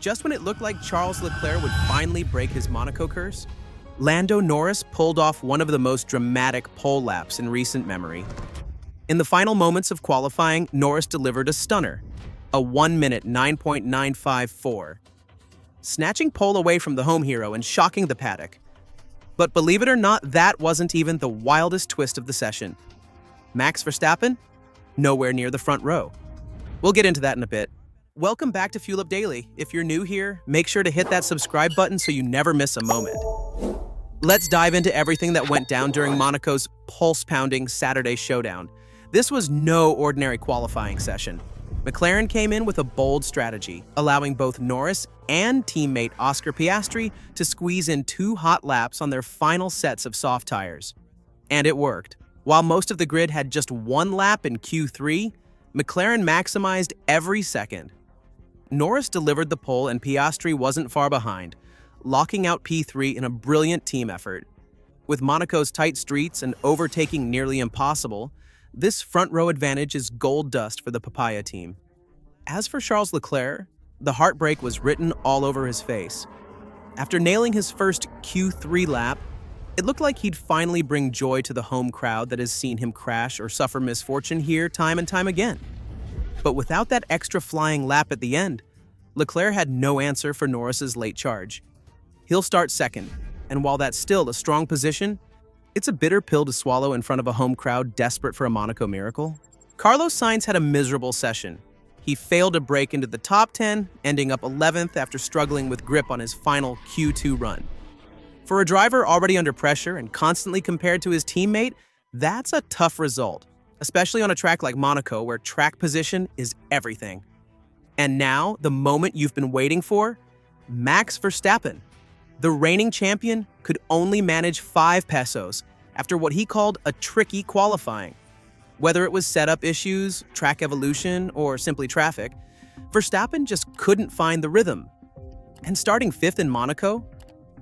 Just when it looked like Charles Leclerc would finally break his Monaco curse, Lando Norris pulled off one of the most dramatic pole laps in recent memory. In the final moments of qualifying, Norris delivered a stunner, a 1-minute 9.954, snatching pole away from the home hero and shocking the paddock. But believe it or not, that wasn't even the wildest twist of the session. Max Verstappen? Nowhere near the front row. We'll get into that in a bit. Welcome back to Fuel Up Daily. If you're new here, make sure to hit that subscribe button so you never miss a moment. Let's dive into everything that went down during Monaco's pulse-pounding Saturday showdown. This was no ordinary qualifying session. McLaren came in with a bold strategy, allowing both Norris and teammate Oscar Piastri to squeeze in 2 hot laps on their final sets of soft tires. And it worked. While most of the grid had just 1 lap in Q3, McLaren maximized every second. Norris delivered the pole and Piastri wasn't far behind, locking out P3 in a brilliant team effort. With Monaco's tight streets and overtaking nearly impossible, this front-row advantage is gold dust for the Papaya team. As for Charles Leclerc, the heartbreak was written all over his face. After nailing his first Q3 lap, it looked like he'd finally bring joy to the home crowd that has seen him crash or suffer misfortune here time and time again. But without that extra flying lap at the end, Leclerc had no answer for Norris's late charge. He'll start second, and while that's still a strong position, it's a bitter pill to swallow in front of a home crowd desperate for a Monaco miracle. Carlos Sainz had a miserable session. He failed to break into the top 10, ending up 11th after struggling with grip on his final Q2 run. For a driver already under pressure and constantly compared to his teammate, that's a tough result, especially on a track like Monaco where track position is everything. And now, the moment you've been waiting for, Max Verstappen. The reigning champion could only manage 5 pesos after what he called a tricky qualifying. Whether it was setup issues, track evolution, or simply traffic, Verstappen just couldn't find the rhythm. And starting 5th in Monaco,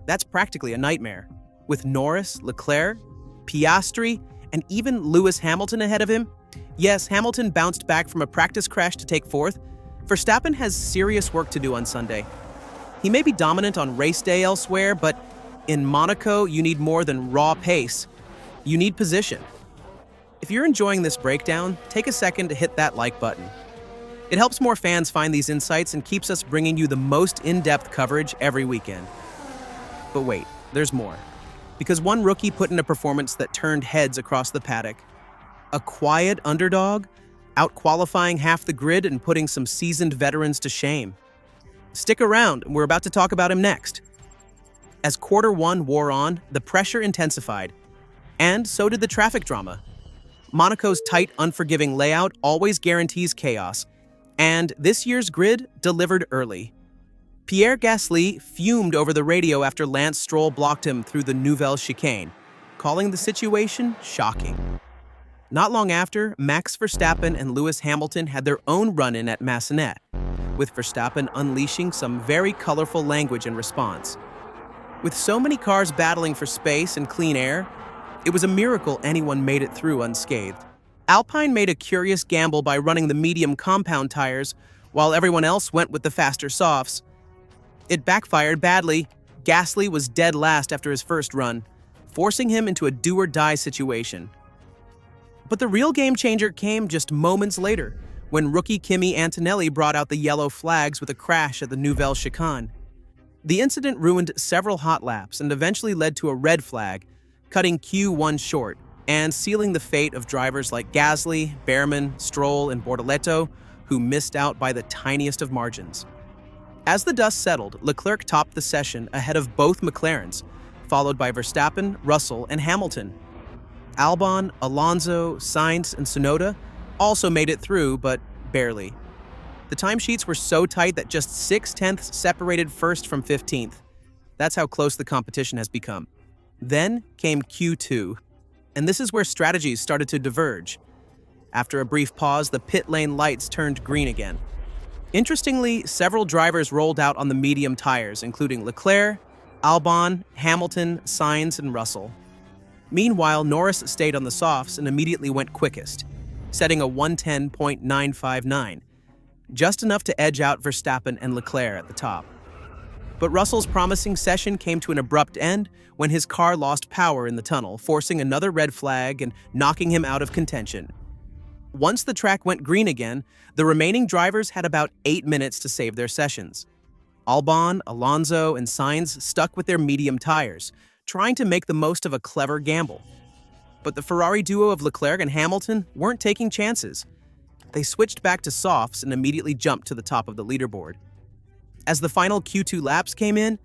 that's practically a nightmare. With Norris, Leclerc, Piastri, and even Lewis Hamilton ahead of him. Yes, Hamilton bounced back from a practice crash to take 4th. Verstappen has serious work to do on Sunday. He may be dominant on race day elsewhere, but in Monaco, you need more than raw pace. You need position. If you're enjoying this breakdown, take a second to hit that like button. It helps more fans find these insights and keeps us bringing you the most in-depth coverage every weekend. But wait, there's more. Because one rookie put in a performance that turned heads across the paddock. A quiet underdog, out-qualifying half the grid and putting some seasoned veterans to shame. Stick around, we're about to talk about him next. As Q1 wore on, the pressure intensified. And so did the traffic drama. Monaco's tight, unforgiving layout always guarantees chaos. And this year's grid delivered early. Pierre Gasly fumed over the radio after Lance Stroll blocked him through the Nouvelle Chicane, calling the situation shocking. Not long after, Max Verstappen and Lewis Hamilton had their own run-in at Massenet, with Verstappen unleashing some very colorful language in response. With so many cars battling for space and clean air, it was a miracle anyone made it through unscathed. Alpine made a curious gamble by running the medium compound tires, while everyone else went with the faster softs. It backfired badly. Gasly was dead last after his first run, forcing him into a do-or-die situation. But the real game changer came just moments later, when rookie Kimi Antonelli brought out the yellow flags with a crash at the Nouvelle Chicane. The incident ruined several hot laps and eventually led to a red flag, cutting Q1 short and sealing the fate of drivers like Gasly, Behrman, Stroll, and Bortoleto, who missed out by the tiniest of margins. As the dust settled, Leclerc topped the session ahead of both McLarens, followed by Verstappen, Russell, and Hamilton. Albon, Alonso, Sainz, and Tsunoda also made it through, but barely. The timesheets were so tight that just 0.6 separated 1st from 15th. That's how close the competition has become. Then came Q2, and this is where strategies started to diverge. After a brief pause, the pit lane lights turned green again. Interestingly, several drivers rolled out on the medium tires, including Leclerc, Albon, Hamilton, Sainz, and Russell. Meanwhile, Norris stayed on the softs and immediately went quickest, setting a 110.959. just enough to edge out Verstappen and Leclerc at the top. But Russell's promising session came to an abrupt end when his car lost power in the tunnel, forcing another red flag and knocking him out of contention. Once the track went green again, the remaining drivers had about 8 minutes to save their sessions. Albon, Alonso, and Sainz stuck with their medium tires, trying to make the most of a clever gamble. But the Ferrari duo of Leclerc and Hamilton weren't taking chances. They switched back to softs and immediately jumped to the top of the leaderboard. As the final Q2 laps came in,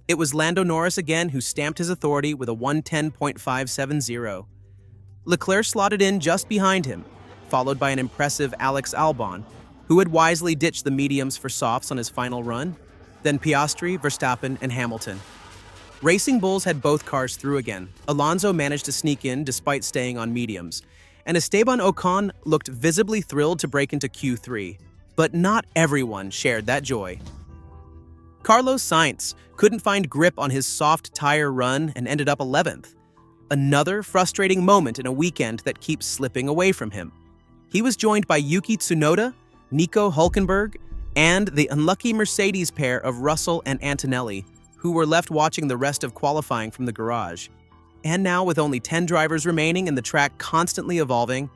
it was Lando Norris again who stamped his authority with a 1:10.570. Leclerc slotted in just behind him, followed by an impressive Alex Albon, who had wisely ditched the mediums for softs on his final run, then Piastri, Verstappen, and Hamilton. Racing Bulls had both cars through again. Alonso managed to sneak in despite staying on mediums, and Esteban Ocon looked visibly thrilled to break into Q3, but not everyone shared that joy. Carlos Sainz couldn't find grip on his soft tire run and ended up 11th. Another frustrating moment in a weekend that keeps slipping away from him. He was joined by Yuki Tsunoda, Nico Hülkenberg, and the unlucky Mercedes pair of Russell and Antonelli, who were left watching the rest of qualifying from the garage. And now, with only 10 drivers remaining and the track constantly evolving,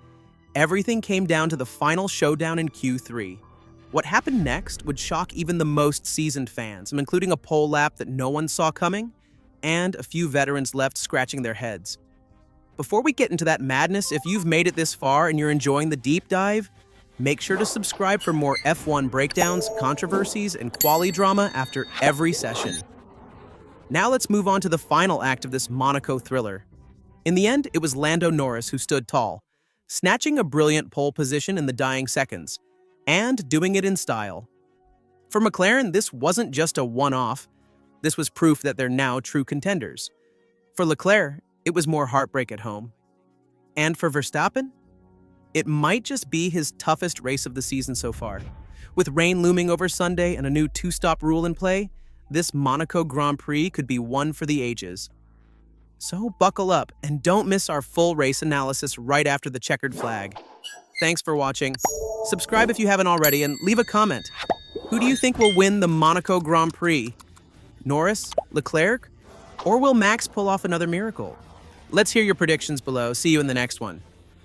everything came down to the final showdown in Q3. What happened next would shock even the most seasoned fans, including a pole lap that no one saw coming, and a few veterans left scratching their heads. Before we get into that madness, if you've made it this far and you're enjoying the deep dive, make sure to subscribe for more F1 breakdowns, controversies, and quali drama after every session. Now let's move on to the final act of this Monaco thriller. In the end, it was Lando Norris who stood tall, snatching a brilliant pole position in the dying seconds, and doing it in style. For McLaren, this wasn't just a one-off. This was proof that they're now true contenders. For Leclerc, it was more heartbreak at home. And for Verstappen, it might just be his toughest race of the season so far. With rain looming over Sunday and a new two-stop rule in play, this Monaco Grand Prix could be one for the ages. So buckle up and don't miss our full race analysis right after the checkered flag. Thanks for watching. Subscribe if you haven't already and leave a comment. Who do you think will win the Monaco Grand Prix? Norris, Leclerc, or will Max pull off another miracle? Let's hear your predictions below. See you in the next one.